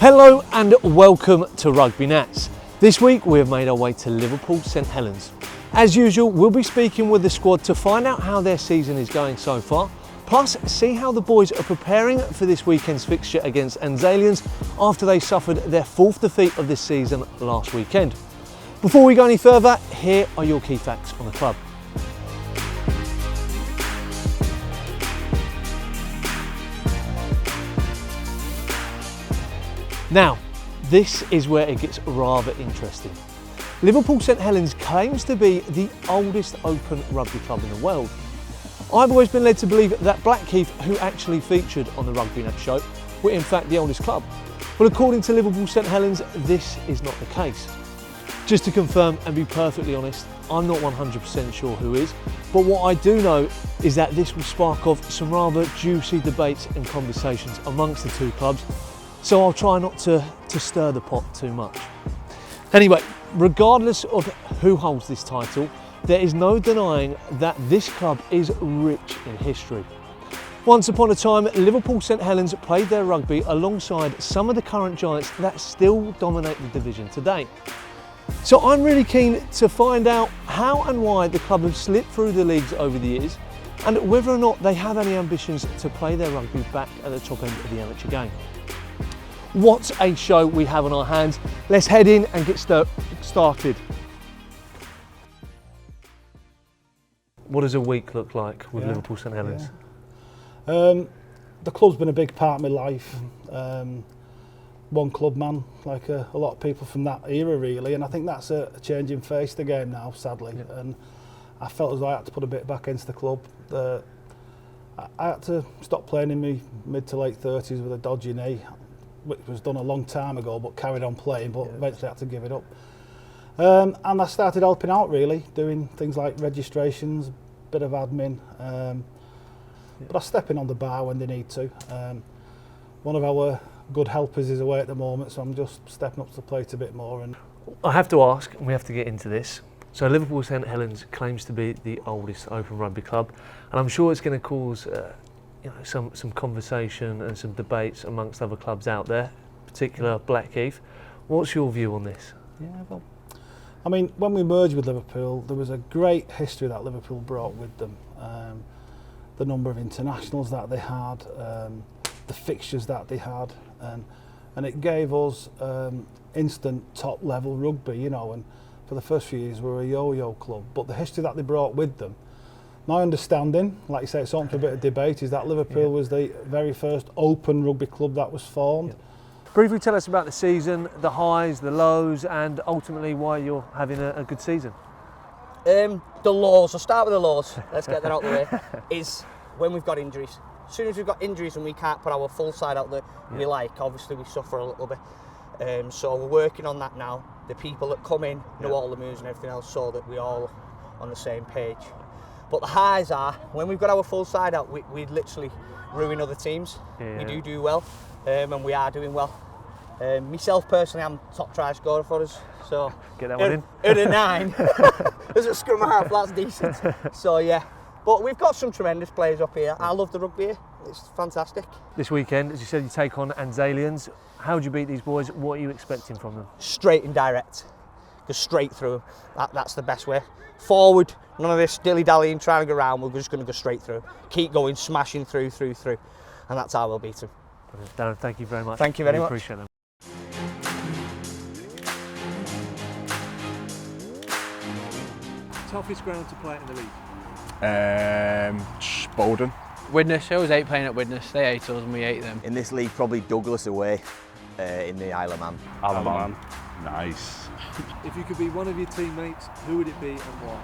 Hello and welcome to Rugby Nats. This week we have made our way to Liverpool St Helens. As usual, we'll be speaking with the squad to find out how their season is going so far, plus see how the boys are preparing for this weekend's fixture against Anselmians after they suffered their fourth defeat of this season last weekend. Before we go any further, here are your key facts on the club. Now, this is where it gets rather interesting. Liverpool St Helens claims to be the oldest open rugby club in the world. I've always been led to believe that Blackheath, who actually featured on the Rugby Nats show, were in fact the oldest club. Well, according to Liverpool St Helens, this is not the case. Just to confirm and be perfectly honest, I'm not 100% sure who is, but what I do know is that this will spark off some rather juicy debates and conversations amongst the two clubs, so I'll try not to stir the pot too much. Anyway, regardless of who holds this title, there is no denying that this club is rich in history. Once upon a time, Liverpool St Helens played their rugby alongside some of the current giants that still dominate the division today. So I'm really keen to find out how and why the club have slipped through the leagues over the years, and whether or not they have any ambitions to play their rugby back at the top end of the amateur game. What a show we have on our hands. Let's head in and get started. What does a week look like with Liverpool St Helens? The club's been a big part of my life. One club man, like a lot of people from that era really, and I think that's a changing face the game now, sadly. Yeah. And I felt as though I had to put a bit back into the club. I had to stop playing in my mid to late 30s with a dodgy knee, which was done a long time ago, but carried on playing, but eventually had to give it up. And I started helping out really, doing things like registrations, bit of admin, but I step in on the bar when they need to. One of our good helpers is away at the moment, so I'm just stepping up to the plate a bit more. And I have to ask, and we have to get into this. So Liverpool St Helens claims to be the oldest open rugby club, and I'm sure it's going to cause some conversation and some debates amongst other clubs out there, particular Blackheath. What's your view on this? yeah, well, I mean, when we merged with Liverpool, there was a great history that Liverpool brought with them. The number of internationals that they had, the fixtures that they had, and it gave us instant top level rugby, you know, and for the first few years we were a yo-yo club, but the history that they brought with them, my understanding, like you say, it's open to a bit of debate, is that Liverpool was the very first open rugby club that was formed. Briefly tell us about the season, the highs, the lows, and ultimately why you're having a good season. The lows, I'll start with the lows, let's get that out of the way, is when we've got injuries. As soon as we've got injuries and we can't put our full side out there we like, obviously we suffer a little bit. So we're working on that now. The people that come in know all the moves and everything else, so that we're all on the same page. But the highs are, when we've got our full side out, we literally ruin other teams. We do well, and we are doing well. Myself personally, I'm top try scorer for us. So get that one in. Out of 9. As a scrum half, that's decent. So yeah, but we've got some tremendous players up here. I love the rugby here. It's fantastic. This weekend, as you said, you take on Anselmians. How do you beat these boys? What are you expecting from them? Straight and direct. Go straight through them. That's the best way. Forward, none of this dilly-dallying, trying to go around. We're just going to go straight through. Keep going, smashing through. And that's how we'll beat them. Darren, thank you very much. Thank you very much. Appreciate it. Toughest ground to play in the league? Bowden. Widnes, I always hate playing at Widnes. They hate us and we hate them. In this league, probably Douglas away in the Isle of Man. Isle of Man. Nice. If you could be one of your teammates, who would it be and why?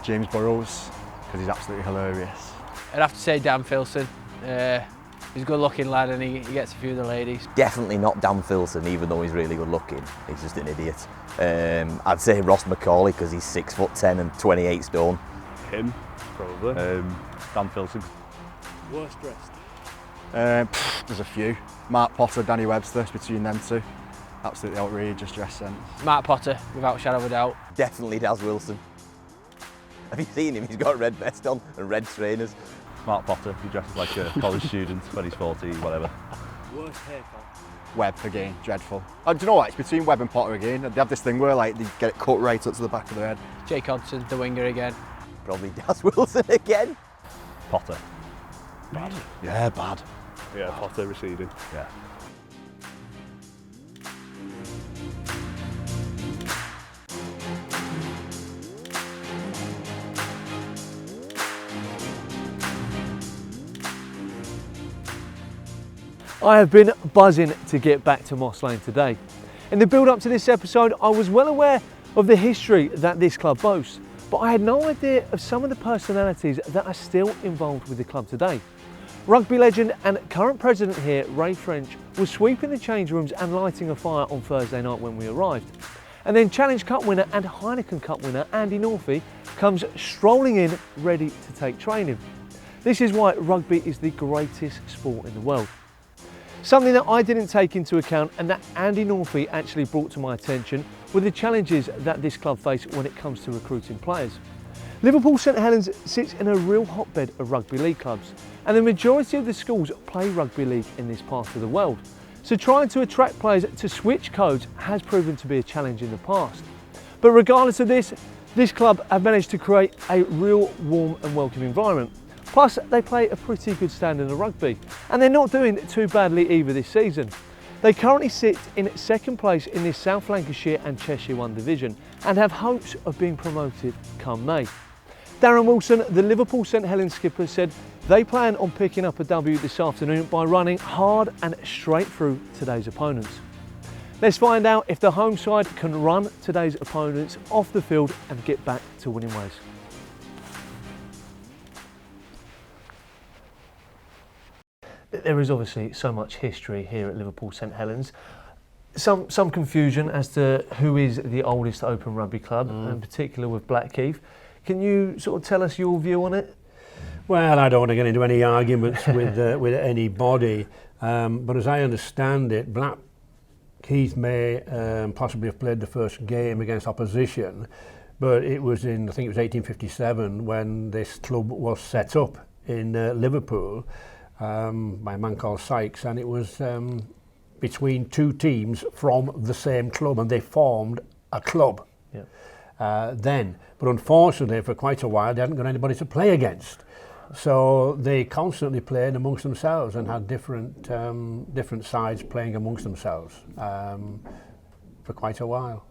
James Burrows, because he's absolutely hilarious. I'd have to say Dan Filson. He's a good looking lad and he gets a few of the ladies. Definitely not Dan Filson, even though he's really good looking. He's just an idiot. I'd say Ross McCauley, because he's 6'10" and 28 stone. Him, probably. Dan Filson. Worst dressed? There's a few. Mark Potter, Danny Webster, between them two. Absolutely outrageous dress sense. Mark Potter, without a shadow of a doubt. Definitely Daz Wilson. Have you seen him? He's got a red vest on and red trainers. Mark Potter, he dresses like a college student when he's 14, whatever. Worst haircut? Webb again, dreadful. Do you know what? It's between Webb and Potter again. They have this thing where like they get it cut right up to the back of their head. Jake Hodson, the winger again. Probably Daz Wilson again. Potter. Bad. Yeah, bad. Yeah, Potter receding. Yeah. I have been buzzing to get back to Moss Lane today. In the build up to this episode, I was well aware of the history that this club boasts, but I had no idea of some of the personalities that are still involved with the club today. Rugby legend and current president here, Ray French, was sweeping the change rooms and lighting a fire on Thursday night when we arrived. And then Challenge Cup winner and Heineken Cup winner Andy Northey comes strolling in ready to take training. This is why rugby is the greatest sport in the world. Something that I didn't take into account and that Andy Northey actually brought to my attention were the challenges that this club face when it comes to recruiting players. Liverpool St Helens sits in a real hotbed of rugby league clubs, and the majority of the schools play rugby league in this part of the world. So trying to attract players to switch codes has proven to be a challenge in the past. But regardless of this club have managed to create a real warm and welcome environment. Plus, they play a pretty good standard of rugby, and they're not doing too badly either this season. They currently sit in second place in this South Lancashire and Cheshire 1 division and have hopes of being promoted come May. Darren Wilson, the Liverpool St Helens skipper, said they plan on picking up a W this afternoon by running hard and straight through today's opponents. Let's find out if the home side can run today's opponents off the field and get back to winning ways. There is obviously so much history here at Liverpool St Helens. Some confusion as to who is the oldest open rugby club, in particular with Blackheath. Can you sort of tell us your view on it? Well, I don't want to get into any arguments with anybody, but as I understand it, Blackheath may possibly have played the first game against opposition, but it was in, I think it was 1857 when this club was set up in Liverpool. By a man called Sykes, and it was between two teams from the same club, and they formed a club then. But unfortunately, for quite a while, they hadn't got anybody to play against. So they constantly played amongst themselves and had different sides playing amongst themselves for quite a while.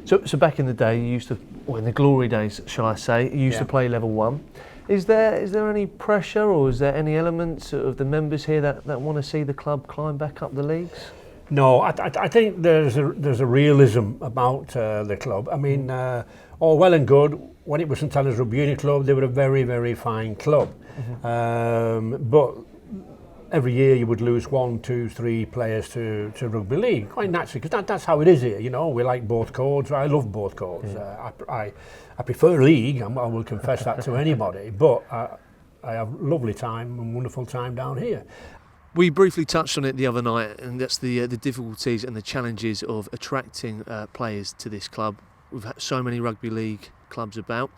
So back in the day, you used to, or in the glory days, shall I say, you used to play level 1. Is there any pressure, or is there any elements of the members here that want to see the club climb back up the leagues? No, I think there's a realism about the club. I mean, all well and good. When it was St Helens Rugby Union Club, they were a very, very fine club. But every year you would lose 1, 2, 3 players to rugby league, quite naturally, because that's how it is here. You know, we like both codes. I love both codes. I prefer league, and I will confess that to anybody. But I have lovely time and wonderful time down here. We briefly touched on it the other night, and that's the difficulties and the challenges of attracting players to this club. We've had so many rugby league clubs about.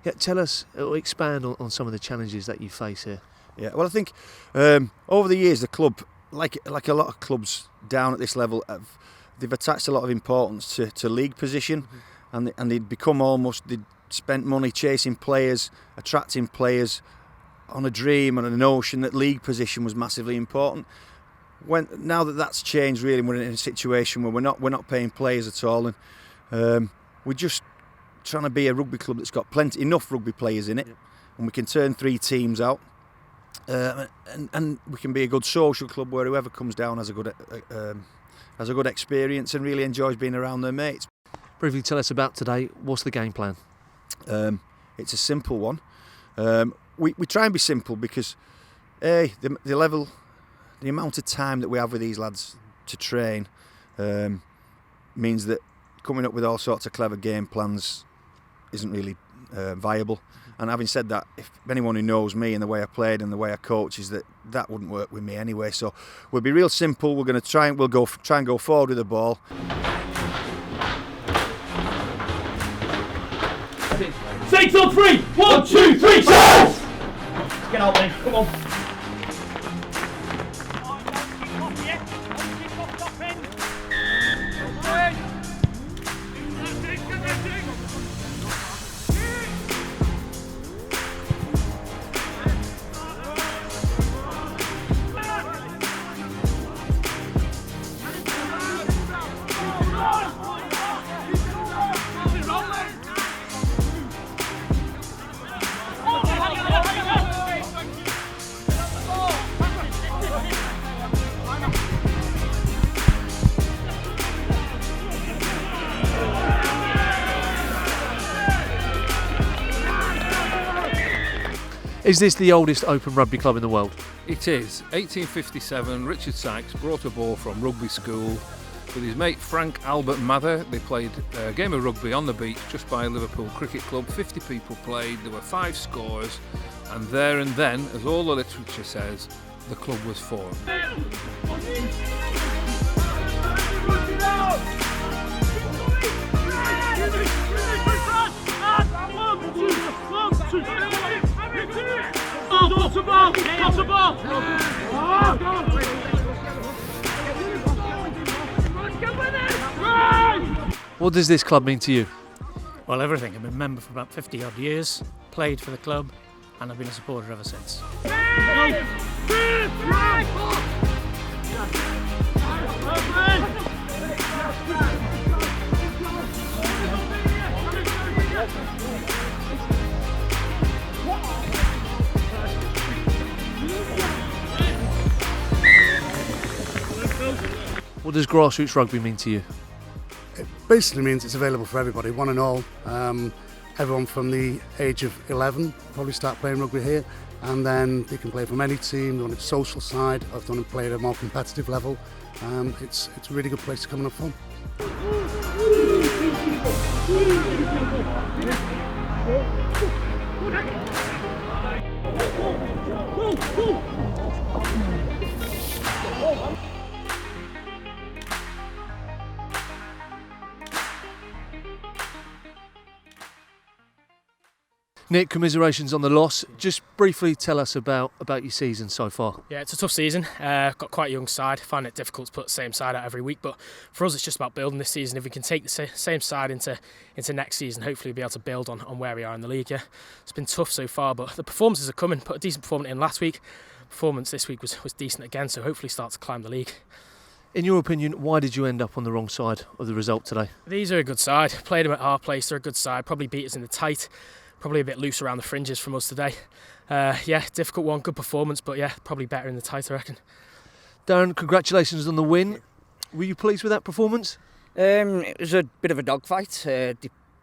Yeah, tell us, or expand on some of the challenges that you face here. Yeah, well, I think over the years the club, like a lot of clubs down at this level, they've attached a lot of importance to league position, and they'd become almost, they'd spent money chasing players, attracting players on a dream and a notion that league position was massively important. Now that that's changed, really, we're in a situation where we're not paying players at all, and we're just trying to be a rugby club that's got enough rugby players in it, and we can turn 3 teams out. And we can be a good social club where whoever comes down has a good experience and really enjoys being around their mates. Briefly tell us about today. What's the game plan? It's a simple one. We try and be simple because the amount of time that we have with these lads to train means that coming up with all sorts of clever game plans isn't really viable. And having said that, if anyone who knows me and the way I played and the way I coach, is that wouldn't work with me anyway. So we'll be real simple. We're going to try and go forward with the ball. 6 on 3. 1, 2, 3. Shots! Get out, mate. Come on. Is this the oldest open rugby club in the world? It is. 1857, Richard Sykes brought a ball from rugby school with his mate Frank Albert Mather. They played a game of rugby on the beach just by Liverpool Cricket Club. 50 people played, there were 5 scores, and there and then, as all the literature says, the club was formed. What does this club mean to you? Well, everything. I've been a member for about 50 odd years, played for the club, and I've been a supporter ever since. What does grassroots rugby mean to you? It basically means it's available for everybody, one and all. Everyone from the age of 11 probably start playing rugby here, and then they can play from any team on its social side. I've done and play at a more competitive level. It's a really good place to come and have fun. Nick, commiserations on the loss. Just briefly tell us about your season so far. Yeah, it's a tough season. Got quite a young side. Find it difficult to put the same side out every week, but for us it's just about building this season. If we can take the same side into next season, hopefully we'll be able to build on where we are in the league. Yeah, it's been tough so far, but the performances are coming. Put a decent performance in last week. Performance this week was decent again, so hopefully start to climb the league. In your opinion, why did you end up on the wrong side of the result today? These are a good side. Played them at our place. They're a good side. Probably beat us in the tight. Probably a bit loose around the fringes from us today. Yeah, difficult one, good performance, but yeah, probably better in the tight, I reckon. Darren, congratulations on the win. Were you pleased with that performance? It was a bit of a dogfight. They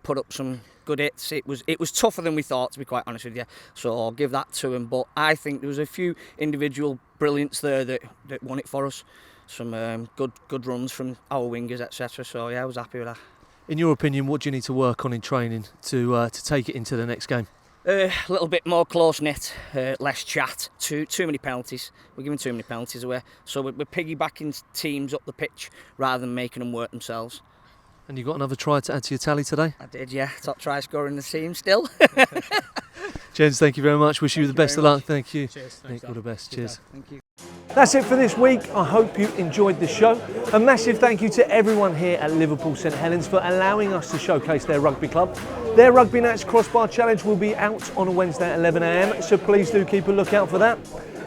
put up some good hits. It was tougher than we thought, to be quite honest with you. So I'll give that to him. But I think there was a few individual brilliance there that won it for us. Some good runs from our wingers, etc. So yeah, I was happy with that. In your opinion, what do you need to work on in training to take it into the next game? A little bit more close-knit, less chat, too many penalties. We're giving too many penalties away. So we're piggybacking teams up the pitch rather than making them work themselves. And you got another try to add to your tally today? I did, yeah. Top try scorer in the team still. Gents, thank you very much. Wish you the best of luck. Thank you. Cheers. Nick, all the best. Cheers. Thank you. That's it for this week. I hope you enjoyed the show. A massive thank you to everyone here at Liverpool St Helens for allowing us to showcase their rugby club. Their Rugby Nats Crossbar Challenge will be out on a Wednesday at 11 AM, so please do keep a lookout for that.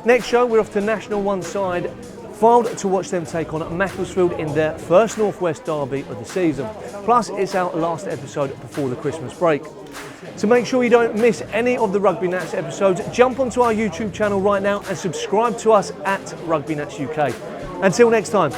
Next show, we're off to National One side, filed to watch them take on Macclesfield in their first North West derby of the season. Plus, it's our last episode before the Christmas break. To make sure you don't miss any of the Rugby Nats episodes, jump onto our YouTube channel right now and subscribe to us at Rugby Nats UK. Until next time.